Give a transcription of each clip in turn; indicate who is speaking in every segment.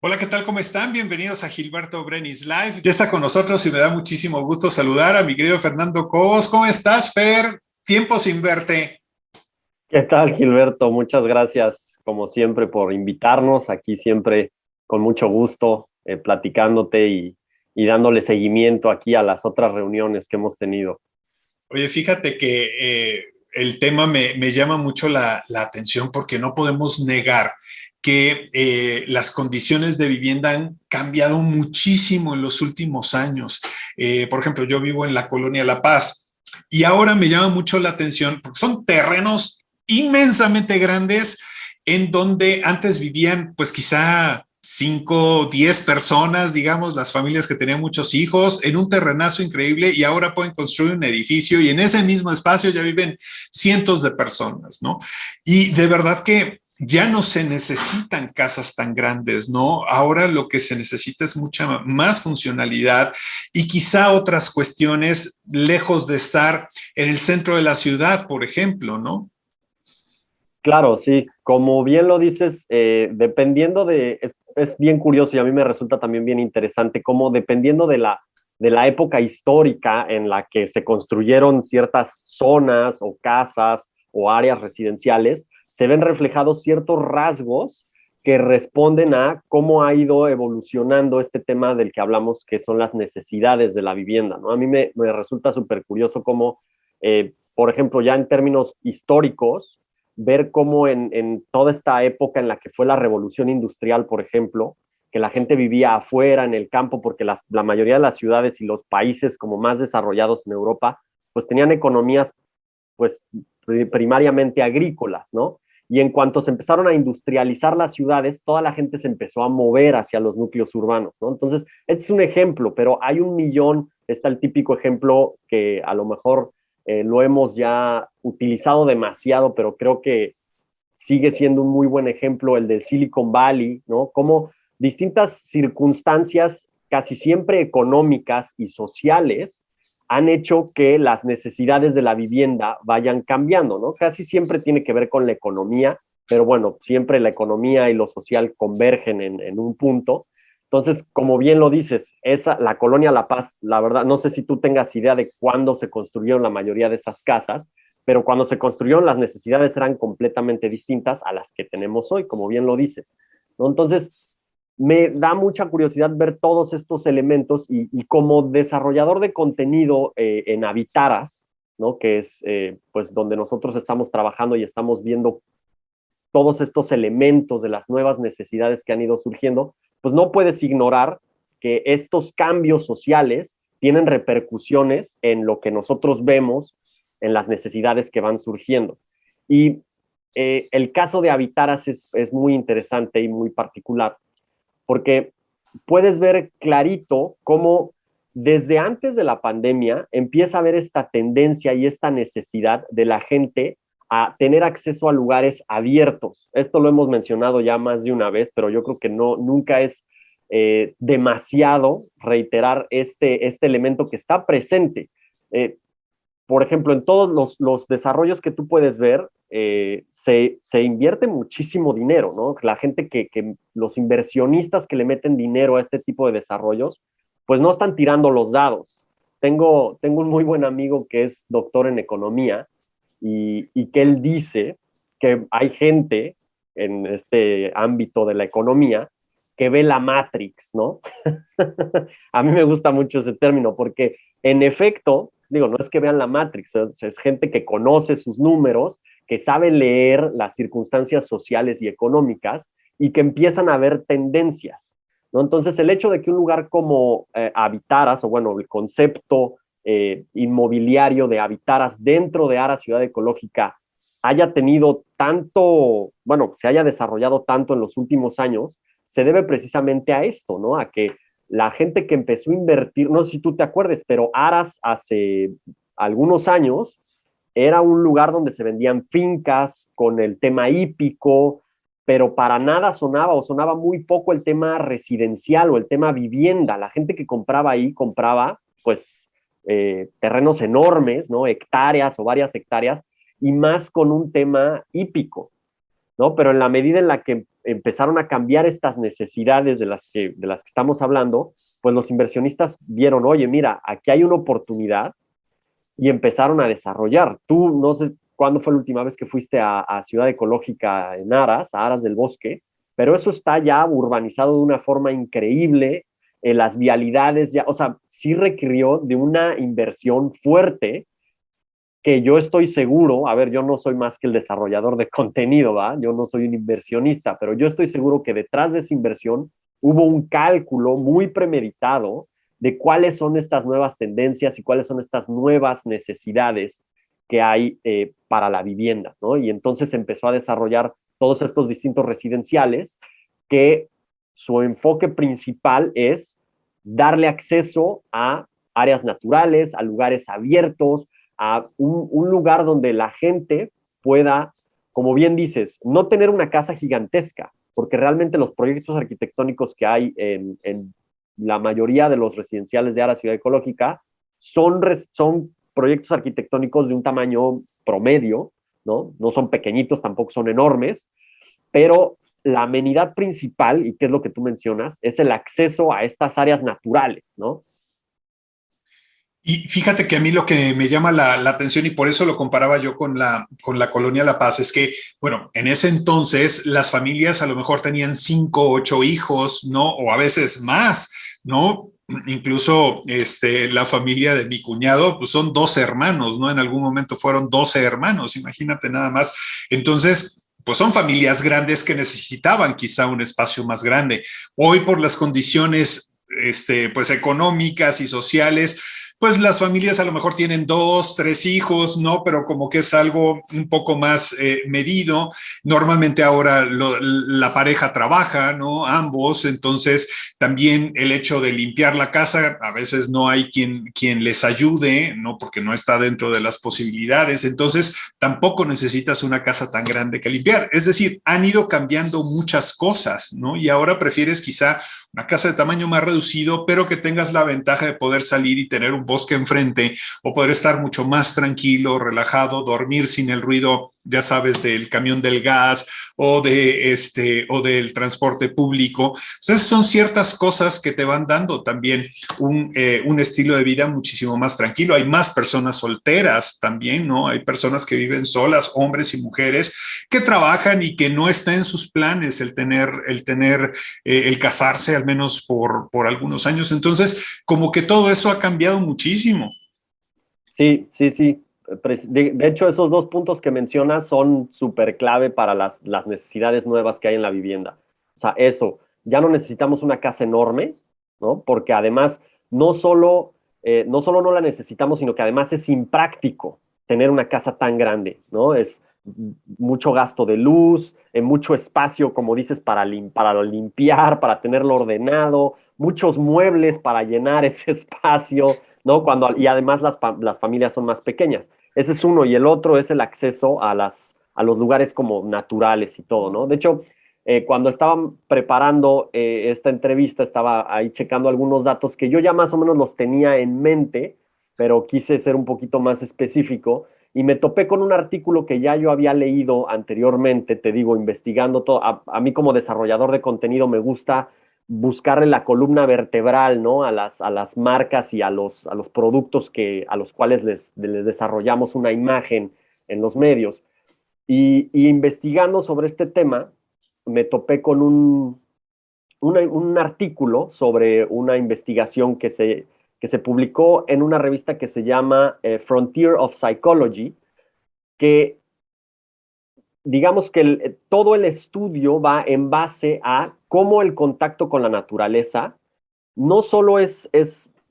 Speaker 1: Hola, ¿qué tal? ¿Cómo están? Bienvenidos a Gilberto Brenis Live. Ya está con nosotros y me da muchísimo gusto saludar a mi querido Fernando Cobos. ¿Cómo estás, Fer? Tiempo sin verte.
Speaker 2: ¿Qué tal, Gilberto? Muchas gracias, como siempre, por invitarnos. Aquí siempre con mucho gusto, platicándote y dándole seguimiento aquí a las otras reuniones que hemos tenido.
Speaker 1: Oye, fíjate que el tema me llama mucho la atención porque no podemos negar que las condiciones de vivienda han cambiado muchísimo en los últimos años. Por ejemplo, yo vivo en la colonia La Paz y ahora me llama mucho la atención porque son terrenos inmensamente grandes en donde antes vivían pues quizá 5, 10 personas, digamos, las familias que tenían muchos hijos, en un terrenazo increíble y ahora pueden construir un edificio y en ese mismo espacio ya viven cientos de personas, ¿no? Y de verdad que ya no se necesitan casas tan grandes, ¿no? Ahora lo que se necesita es mucha más funcionalidad y quizá otras cuestiones lejos de estar en el centro de la ciudad, por ejemplo, ¿no?
Speaker 2: Claro, sí, como bien lo dices, dependiendo es bien curioso y a mí me resulta también bien interesante cómo dependiendo de la época histórica en la que se construyeron ciertas zonas o casas o áreas residenciales, se ven reflejados ciertos rasgos que responden a cómo ha ido evolucionando este tema del que hablamos, que son las necesidades de la vivienda, ¿no? A mí me resulta súper curioso cómo, por ejemplo, ya en términos históricos, ver cómo en toda esta época en la que fue la revolución industrial, por ejemplo, que la gente vivía afuera, en el campo, porque la mayoría de las ciudades y los países como más desarrollados en Europa, pues tenían economías pues primariamente agrícolas, ¿no? Y en cuanto se empezaron a industrializar las ciudades, toda la gente se empezó a mover hacia los núcleos urbanos, ¿no? Entonces, este es un ejemplo, pero hay un millón, está el típico ejemplo que a lo mejor lo hemos ya utilizado demasiado, pero creo que sigue siendo un muy buen ejemplo el del Silicon Valley, ¿no? Como distintas circunstancias, casi siempre económicas y sociales, han hecho que las necesidades de la vivienda vayan cambiando, ¿no? Casi siempre tiene que ver con la economía, pero bueno, siempre la economía y lo social convergen en un punto. Entonces, como bien lo dices, la colonia La Paz, la verdad, no sé si tú tengas idea de cuándo se construyeron la mayoría de esas casas, pero cuando se construyeron las necesidades eran completamente distintas a las que tenemos hoy, como bien lo dices, ¿no? Entonces, me da mucha curiosidad ver todos estos elementos y como desarrollador de contenido en Habitaras, ¿no? Que es pues donde nosotros estamos trabajando y estamos viendo todos estos elementos de las nuevas necesidades que han ido surgiendo, pues no puedes ignorar que estos cambios sociales tienen repercusiones en lo que nosotros vemos, en las necesidades que van surgiendo. Y el caso de Habitaras es muy interesante y muy particular, porque puedes ver clarito cómo desde antes de la pandemia empieza a haber esta tendencia y esta necesidad de la gente a tener acceso a lugares abiertos. Esto lo hemos mencionado ya más de una vez, pero yo creo que no, nunca es demasiado reiterar este elemento que está presente. Eh, por ejemplo, en todos los desarrollos que tú puedes ver, se invierte muchísimo dinero, ¿no? La gente los inversionistas que le meten dinero a este tipo de desarrollos, pues no están tirando los dados. Tengo un muy buen amigo que es doctor en economía y que él dice que hay gente en este ámbito de la economía que ve la Matrix, ¿no? A mí me gusta mucho ese término porque en efecto, digo, no es que vean la Matrix, es gente que conoce sus números, que sabe leer las circunstancias sociales y económicas y que empiezan a ver tendencias, ¿no? Entonces, el hecho de que un lugar como Habitaras, o bueno, el concepto inmobiliario de Habitaras dentro de Ara Ciudad Ecológica haya tenido tanto, bueno, se haya desarrollado tanto en los últimos años, se debe precisamente a esto, ¿no? A que la gente que empezó a invertir, no sé si tú te acuerdes, pero Aras hace algunos años era un lugar donde se vendían fincas con el tema hípico, pero para nada sonaba o sonaba muy poco el tema residencial o el tema vivienda. La gente que compraba ahí compraba pues terrenos enormes, ¿no? Hectáreas o varias hectáreas y más con un tema hípico. ¿no? Pero en la medida en la que empezaron a cambiar estas necesidades de las que estamos hablando, pues los inversionistas vieron, oye, mira, aquí hay una oportunidad y empezaron a desarrollar. Tú, no sé cuándo fue la última vez que fuiste a Ciudad Ecológica en Aras, a Aras del Bosque, pero eso está ya urbanizado de una forma increíble, las vialidades ya, o sea, sí requirió de una inversión fuerte que yo estoy seguro, a ver, yo no soy más que el desarrollador de contenido, ¿va? Yo no soy un inversionista, pero yo estoy seguro que detrás de esa inversión hubo un cálculo muy premeditado de cuáles son estas nuevas tendencias y cuáles son estas nuevas necesidades que hay para la vivienda, ¿no? Y entonces empezó a desarrollar todos estos distintos residenciales que su enfoque principal es darle acceso a áreas naturales, a lugares abiertos, a un lugar donde la gente pueda, como bien dices, no tener una casa gigantesca, porque realmente los proyectos arquitectónicos que hay en la mayoría de los residenciales de Ara Ciudad Ecológica son proyectos arquitectónicos de un tamaño promedio, ¿no? No son pequeñitos, tampoco son enormes, pero la amenidad principal, y que es lo que tú mencionas, es el acceso a estas áreas naturales, ¿no?
Speaker 1: Y fíjate que a mí lo que me llama la atención, y por eso lo comparaba yo con la colonia La Paz, es que, bueno, en ese entonces las familias a lo mejor tenían 5, 8 hijos, ¿no? O a veces más, ¿no? Incluso la familia de mi cuñado, pues son 12 hermanos, ¿no? En algún momento fueron 12 hermanos, imagínate nada más. Entonces, pues son familias grandes que necesitaban quizá un espacio más grande. Hoy por las condiciones pues económicas y sociales, pues las familias a lo mejor tienen 2, 3 hijos, ¿no? Pero como que es algo un poco más medido. Normalmente ahora la pareja trabaja, ¿no? Ambos, entonces también el hecho de limpiar la casa, a veces no hay quien les ayude, ¿no? Porque no está dentro de las posibilidades, entonces tampoco necesitas una casa tan grande que limpiar. Es decir, han ido cambiando muchas cosas, ¿no? Y ahora prefieres quizá una casa de tamaño más reducido, pero que tengas la ventaja de poder salir y tener un bosque enfrente o poder estar mucho más tranquilo, relajado, dormir sin el ruido, ya sabes, del camión del gas o del transporte público. Entonces son ciertas cosas que te van dando también un estilo de vida muchísimo más tranquilo. Hay más personas solteras también, ¿no? Hay personas que viven solas, hombres y mujeres, que trabajan y que no está en sus planes el casarse, al menos por algunos años. Entonces, como que todo eso ha cambiado muchísimo.
Speaker 2: Sí, sí, sí. De hecho, esos dos puntos que mencionas son súper clave para las necesidades nuevas que hay en la vivienda. O sea, eso, ya no necesitamos una casa enorme, ¿no? Porque además, no solo no la necesitamos, sino que además es impráctico tener una casa tan grande, ¿no? Es mucho gasto de luz, mucho espacio, como dices, para limpiar, para tenerlo ordenado, muchos muebles para llenar ese espacio, ¿no? Y además las familias son más pequeñas. Ese es uno, y el otro es el acceso a los lugares como naturales y todo, ¿no? De hecho, cuando estaban preparando esta entrevista, estaba ahí checando algunos datos que yo ya más o menos los tenía en mente, pero quise ser un poquito más específico y me topé con un artículo que ya yo había leído anteriormente, te digo, investigando todo. A mí como desarrollador de contenido me gusta buscarle la columna vertebral, ¿no? A las marcas y a los productos a los cuales les desarrollamos una imagen en los medios. Y investigando sobre este tema, me topé con un artículo sobre una investigación que se publicó en una revista que se llama Frontier of Psychology, que digamos que todo el estudio va en base a cómo el contacto con la naturaleza no solo es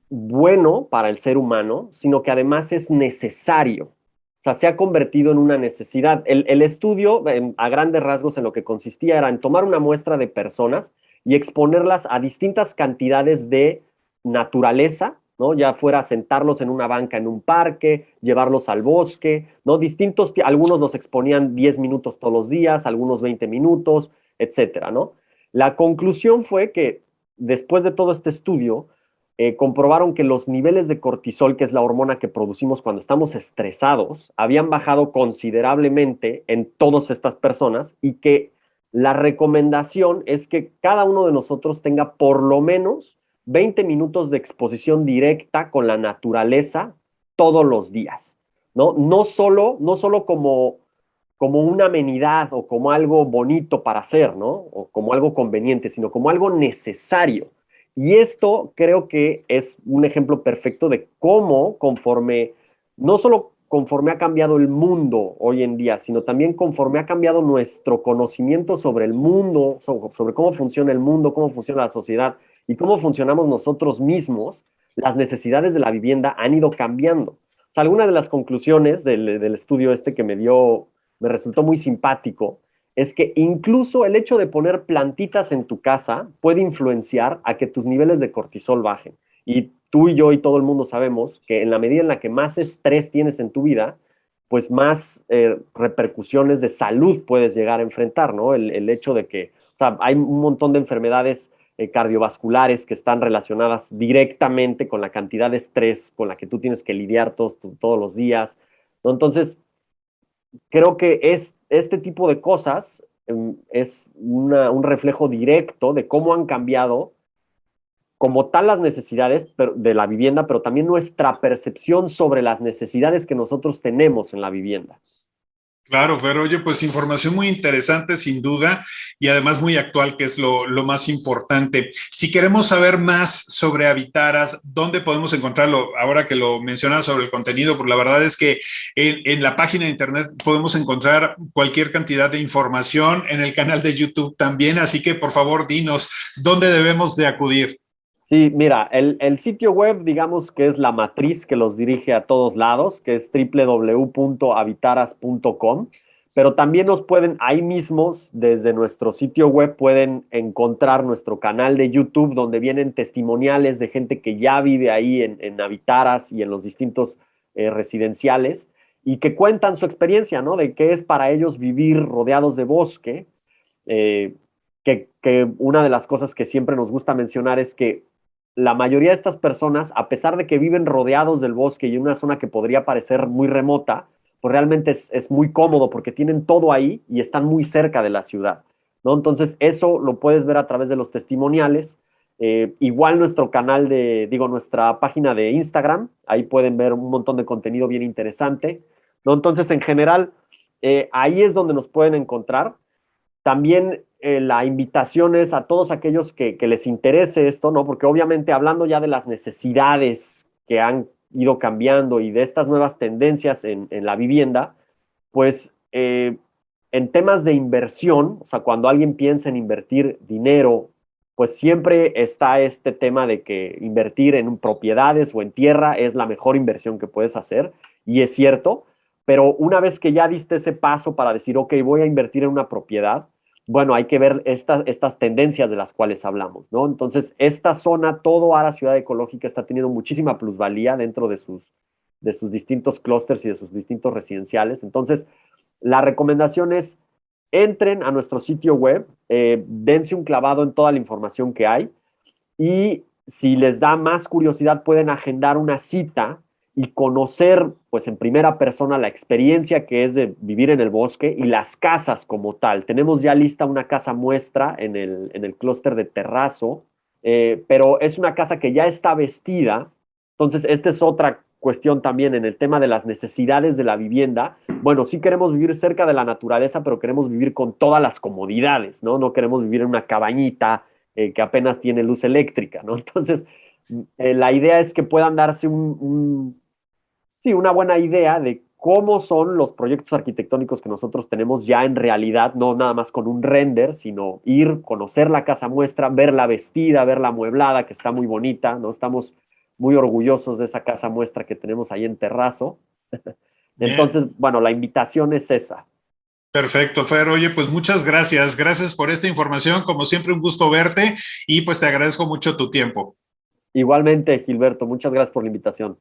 Speaker 2: bueno para el ser humano, sino que además es necesario. O sea, se ha convertido en una necesidad. El estudio, a grandes rasgos, en lo que consistía era en tomar una muestra de personas y exponerlas a distintas cantidades de naturaleza, ¿no? Ya fuera sentarlos en una banca en un parque, llevarlos al bosque, ¿no? Algunos los exponían 10 minutos todos los días, algunos 20 minutos, etcétera, ¿no? La conclusión fue que después de todo este estudio, comprobaron que los niveles de cortisol, que es la hormona que producimos cuando estamos estresados, habían bajado considerablemente en todas estas personas y que la recomendación es que cada uno de nosotros tenga por lo menos 20 minutos de exposición directa con la naturaleza todos los días, ¿no? No solo como una amenidad o como algo bonito para hacer, ¿no? O como algo conveniente, sino como algo necesario. Y esto creo que es un ejemplo perfecto de cómo no solo conforme ha cambiado el mundo hoy en día, sino también conforme ha cambiado nuestro conocimiento sobre el mundo, sobre cómo funciona el mundo, cómo funciona la sociedad y cómo funcionamos nosotros mismos, las necesidades de la vivienda han ido cambiando. O sea, alguna de las conclusiones del estudio este que me resultó muy simpático, es que incluso el hecho de poner plantitas en tu casa puede influenciar a que tus niveles de cortisol bajen. Y tú y yo y todo el mundo sabemos que en la medida en la que más estrés tienes en tu vida, pues más repercusiones de salud puedes llegar a enfrentar, ¿no? El hecho de que, o sea, hay un montón de enfermedades cardiovasculares que están relacionadas directamente con la cantidad de estrés con la que tú tienes que lidiar todos los días, ¿no? Entonces, creo que este tipo de cosas es un reflejo directo de cómo han cambiado como tal las necesidades de la vivienda, pero también nuestra percepción sobre las necesidades que nosotros tenemos en la vivienda.
Speaker 1: Claro, Fer, oye, pues información muy interesante, sin duda, y además muy actual, que es lo más importante. Si queremos saber más sobre Habitaras, ¿dónde podemos encontrarlo? Ahora que lo mencionas sobre el contenido, pues la verdad es que en la página de internet podemos encontrar cualquier cantidad de información, en el canal de YouTube también, así que por favor, dinos, ¿dónde debemos de acudir?
Speaker 2: Sí, mira, el sitio web, digamos que es la matriz que los dirige a todos lados, que es www.habitaras.com, pero también nos pueden, ahí mismos, desde nuestro sitio web, pueden encontrar nuestro canal de YouTube, donde vienen testimoniales de gente que ya vive ahí en Habitaras y en los distintos residenciales, y que cuentan su experiencia, ¿no? De qué es para ellos vivir rodeados de bosque. Que una de las cosas que siempre nos gusta mencionar es que la mayoría de estas personas, a pesar de que viven rodeados del bosque y en una zona que podría parecer muy remota, pues realmente es muy cómodo porque tienen todo ahí y están muy cerca de la ciudad, ¿no? Entonces, eso lo puedes ver a través de los testimoniales. Igual nuestra página de Instagram, ahí pueden ver un montón de contenido bien interesante, ¿no? Entonces, en general, ahí es donde nos pueden encontrar. También la invitación es a todos aquellos que les interese esto, ¿no? Porque obviamente hablando ya de las necesidades que han ido cambiando y de estas nuevas tendencias en la vivienda, pues en temas de inversión, o sea, cuando alguien piensa en invertir dinero, pues siempre está este tema de que invertir en propiedades o en tierra es la mejor inversión que puedes hacer, y es cierto, pero una vez que ya diste ese paso para decir, ok, voy a invertir en una propiedad, bueno, hay que ver estas tendencias de las cuales hablamos, ¿no? Entonces, esta zona, todo Ara Ciudad Ecológica, está teniendo muchísima plusvalía dentro de sus distintos clústeres y de sus distintos residenciales. Entonces, la recomendación es, entren a nuestro sitio web, dense un clavado en toda la información que hay y si les da más curiosidad pueden agendar una cita y conocer pues en primera persona la experiencia que es de vivir en el bosque y las casas como tal. Tenemos ya lista una casa muestra en el clúster de Terrazo, pero es una casa que ya está vestida. Entonces, esta es otra cuestión también en el tema de las necesidades de la vivienda. Bueno, sí queremos vivir cerca de la naturaleza, pero queremos vivir con todas las comodidades, ¿no? No queremos vivir en una cabañita que apenas tiene luz eléctrica, ¿no? Entonces, la idea es que puedan darse sí, una buena idea de cómo son los proyectos arquitectónicos que nosotros tenemos ya en realidad, no nada más con un render, sino ir, conocer la casa muestra, verla vestida, verla amueblada, que está muy bonita, ¿no? Estamos muy orgullosos de esa casa muestra que tenemos ahí en Terrazo.
Speaker 1: Bien.
Speaker 2: Entonces, bueno, la invitación es esa.
Speaker 1: Perfecto, Fer. Oye, pues muchas gracias. Gracias por esta información. Como siempre, un gusto verte y pues te agradezco mucho tu tiempo.
Speaker 2: Igualmente, Gilberto, muchas gracias por la invitación.